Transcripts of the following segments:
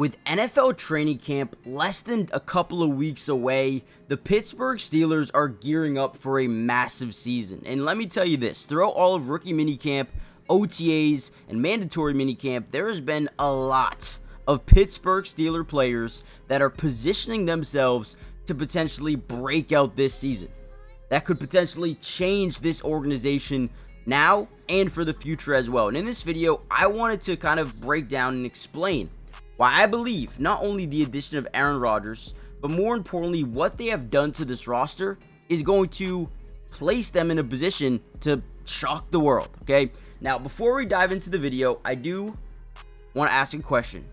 With NFL training camp less than a couple of weeks away, the Pittsburgh Steelers are gearing up for a massive season. And let me tell you this, throughout all of rookie minicamp, OTAs, and mandatory minicamp, there has been a lot of Pittsburgh Steelers players that are positioning themselves to potentially break out this season. That could potentially change this organization now and for the future as well. And in this video, I wanted to kind of break down and explain why I believe not only the addition of Aaron Rodgers, but more importantly, what they have done to this roster is going to place them in a position to shock the world, okay? Now, before we dive into the video, I do want to ask a question,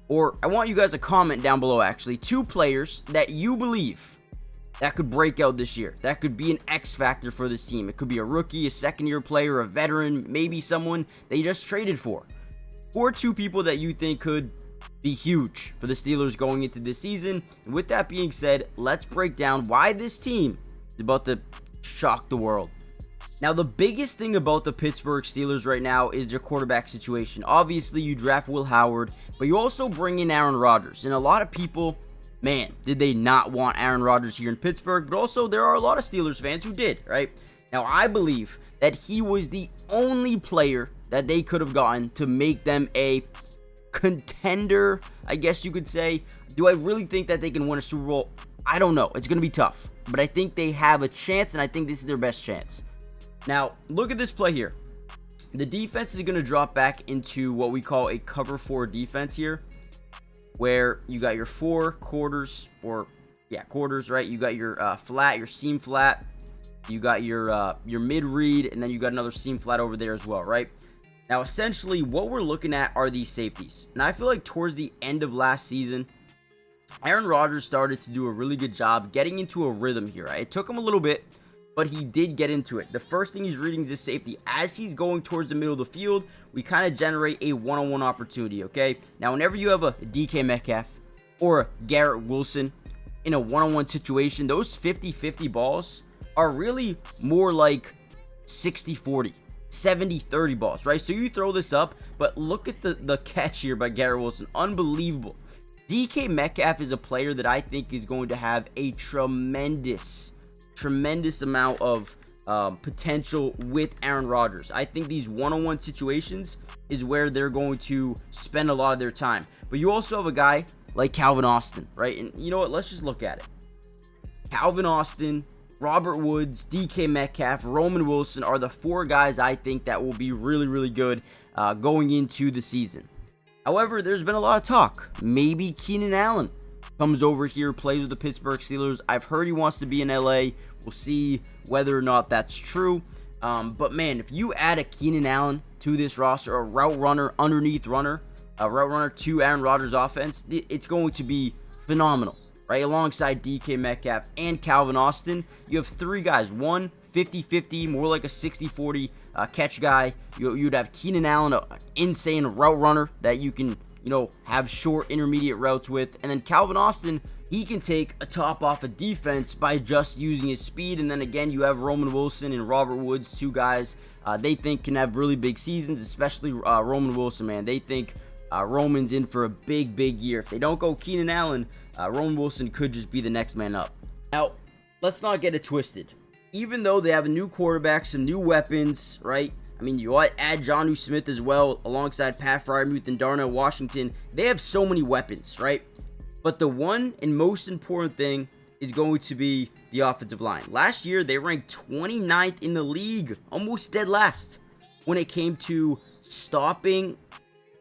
or I want you guys to comment down below, actually, 2 players that you believe that could break out this year, that could be an X factor for this team. It could be a rookie, a second-year player, a veteran, maybe someone they just traded for. Or 2 people that you think could be huge for the Steelers going into this season. And with that being said, let's break down why this team is about to shock the world. Now, the biggest thing about the Pittsburgh Steelers right now is their quarterback situation. Obviously, you draft Will Howard, but you also bring in Aaron Rodgers. And a lot of people, man, did they not want Aaron Rodgers here in Pittsburgh? But also, there are a lot of Steelers fans who did, right? Now, I believe that he was the only player that they could have gotten to make them a contender, I guess you could say. Do I really think that they can win a Super Bowl? I don't know. It's going to be tough, but I think they have a chance, and I think this is their best chance. Now, look at this play here. The defense is going to drop back into what we call a cover 4 defense here, where you got your 4 quarters, quarters, right? You got your flat, your seam flat, you got your mid read, and then you got another seam flat over there as well, right? Now, essentially, what we're looking at are these safeties. And I feel like towards the end of last season, Aaron Rodgers started to do a really good job getting into a rhythm here. Right? It took him a little bit, but he did get into it. The first thing he's reading is his safety. As he's going towards the middle of the field, we kind of generate a one-on-one opportunity, okay? Now, whenever you have a DK Metcalf or a Garrett Wilson in a one-on-one situation, those 50-50 balls are really more like 60-40. 70-30 balls, right? So you throw this up, but look at the catch here by Garrett Wilson. Unbelievable. DK Metcalf is a player that I think is going to have a tremendous amount of potential with Aaron Rodgers. I think these one-on-one situations is where they're going to spend a lot of their time. But you also have a guy like Calvin Austin, right? And you know what? Let's just look at it. Calvin Austin, Robert Woods, DK Metcalf, Roman Wilson are the 4 guys I think that will be really good going into the season. However, there's been a lot of talk. Maybe Keenan Allen comes over here, plays with the Pittsburgh Steelers. I've heard he wants to be in LA. We'll see whether or not that's true. But man, if you add a Keenan Allen to this roster, a route runner, underneath runner, a route runner to Aaron Rodgers' offense, it's going to be phenomenal. Right, alongside DK Metcalf and Calvin Austin, you have 3 guys. One 50-50, more like a 60-40 catch guy. You'd have Keenan Allen, an insane route runner that you can, have short intermediate routes with. And then Calvin Austin, he can take a top off a defense by just using his speed. And then again, you have Roman Wilson and Robert Woods, 2 guys they think can have really big seasons, especially Roman Wilson, man. They think Roman's in for a big year. If they don't go Keenan Allen, Roman Wilson could just be the next man up. Now, let's not get it twisted. Even though they have a new quarterback, some new weapons, right? I mean, you add Jonnu Smith as well, alongside Pat Freiermuth and Darnell Washington. They have so many weapons, right? But the one and most important thing is going to be the offensive line. Last year, they ranked 29th in the league, almost dead last, when it came to stopping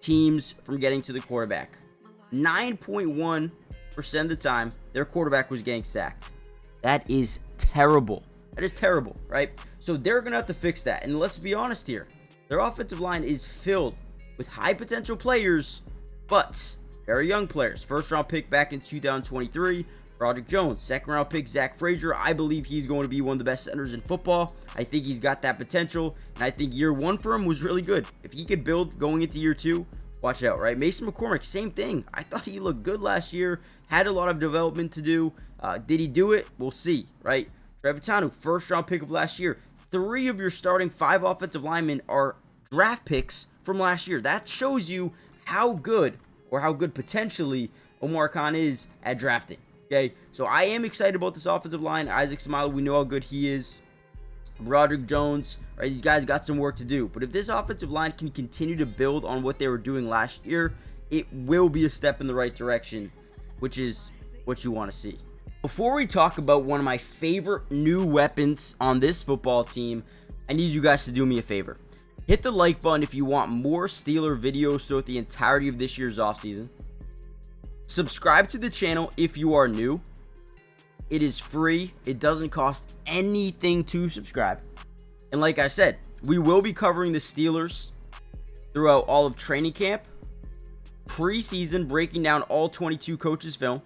teams from getting to the quarterback. 9.1% of the time, their quarterback was getting sacked. That is terrible. That is terrible, right? So they're going to have to fix that. And let's be honest here. Their offensive line is filled with high potential players, but very young players. First round pick back in 2023, Broderick Jones. Second round pick, Zach Frazier. I believe he's going to be one of the best centers in football. I think he's got that potential. And I think year 1 for him was really good. If he could build going into year 2, watch out, right? Mason McCormick, same thing. I thought he looked good last year. Had a lot of development to do. Did he do it? We'll see, right? Trevor Tanu, first round pick of last year. 3 of your starting 5 offensive linemen are draft picks from last year. That shows you how good or how good potentially Omar Khan is at drafting. Okay, so I am excited about this offensive line. Isaac Smiley, we know how good he is. Broderick Jones, right? These guys got some work to do. But if this offensive line can continue to build on what they were doing last year, it will be a step in the right direction, which is what you want to see. Before we talk about one of my favorite new weapons on this football team, I need you guys to do me a favor. Hit the like button if you want more Steeler videos throughout the entirety of this year's offseason. Subscribe to the channel if you are new. It is free. It doesn't cost anything to subscribe. And like I said, we will be covering the Steelers throughout all of training camp, preseason, breaking down all 22 coaches' film,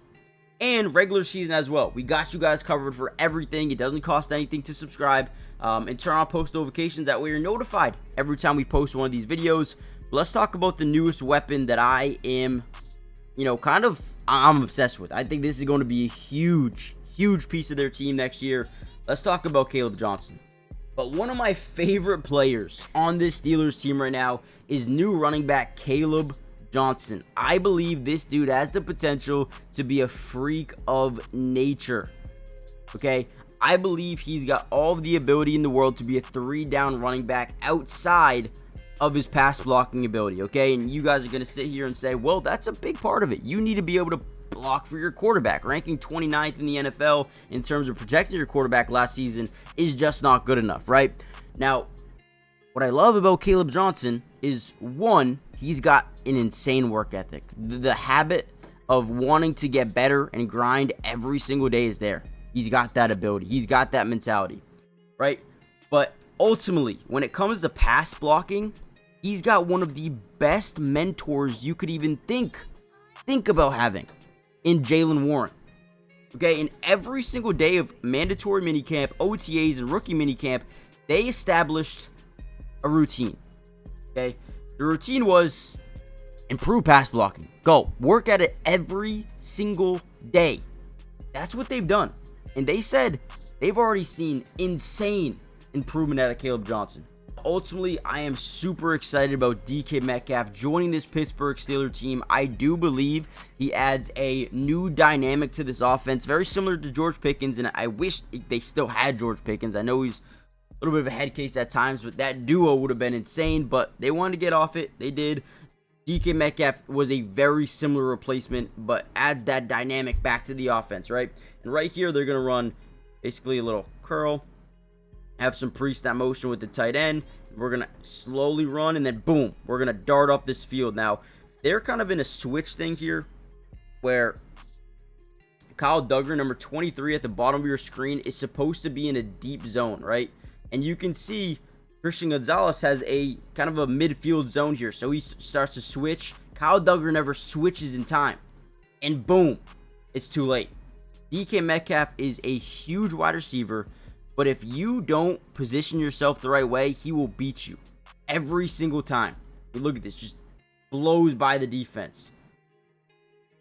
and regular season as well. We got you guys covered for everything. It doesn't cost anything to subscribe, and turn on post notifications. That way you're notified every time we post one of these videos. But let's talk about the newest weapon that I am, I'm obsessed with. I think this is going to be a huge piece of their team next year. Let's talk about Caleb Johnson. But one of my favorite players on this Steelers team right now is new running back Caleb Johnson. I believe this dude has the potential to be a freak of nature. Okay, I believe he's got all of the ability in the world to be a 3-down running back outside of his pass blocking ability. Okay, and you guys are going to sit here and say, well, that's a big part of it. You need to be able to block for your quarterback. Ranking 29th in the NFL in terms of protecting your quarterback last season is just not good enough, right? Now, what I love about Caleb Johnson is, one, he's got an insane work ethic. The habit of wanting to get better and grind every single day is there. He's got that ability. He's got that mentality, right? But ultimately, when it comes to pass blocking, he's got one of the best mentors you could even think about having in Jaylen Warren. Okay, in every single day of mandatory minicamp, OTAs, and rookie minicamp, they established a routine. Okay, the routine was improve pass blocking. Go work at it every single day. That's what they've done, and they said they've already seen insane improvement out of Caleb Johnson. Ultimately, I am super excited about DK Metcalf joining this Pittsburgh Steelers team. I do believe he adds a new dynamic to this offense, very similar to George Pickens, and I wish they still had George Pickens. I know he's a little bit of a head case at times, but that duo would have been insane, but they wanted to get off it. They did. DK Metcalf was a very similar replacement, but adds that dynamic back to the offense, right? And right here, they're going to run basically a little curl, have some pre-snap motion with the tight end. We're going to slowly run, and then boom, we're going to dart up this field. Now, they're kind of in a switch thing here where Kyle Duggar, number 23 at the bottom of your screen, is supposed to be in a deep zone, right? And you can see Christian Gonzalez has a kind of a midfield zone here, so he starts to switch. Kyle Duggar never switches in time, and boom, it's too late. DK Metcalf is a huge wide receiver, but if you don't position yourself the right way, he will beat you every single time. Look at this, just blows by the defense.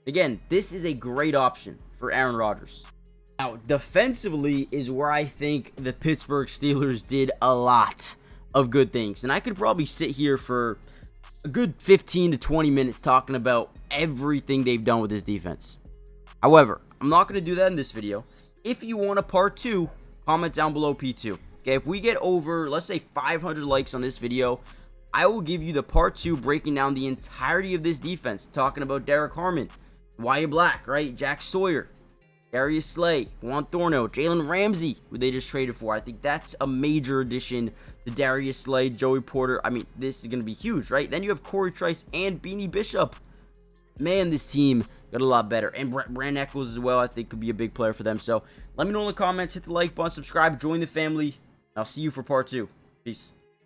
Again, this is a great option for Aaron Rodgers. Now, defensively is where I think the Pittsburgh Steelers did a lot of good things. And I could probably sit here for a good 15 to 20 minutes talking about everything they've done with this defense. However, I'm not going to do that in this video. If you want a part 2, comment down below P2. Okay, if we get over, let's say 500 likes on this video, I will give you the part 2 breaking down the entirety of this defense, talking about Derek Harmon, Wyatt Black, right? Jack Sawyer, Darius Slay, Juan Thornhill, Jalen Ramsey, who they just traded for. I think that's a major addition to Darius Slay, Joey Porter. I mean, this is going to be huge, right? Then you have Corey Trice and Beanie Bishop. Man, this team got a lot better. And Brand Eccles as well, I think, could be a big player for them. So let me know in the comments, hit the like button, subscribe, join the family. I'll see you for part 2. Peace.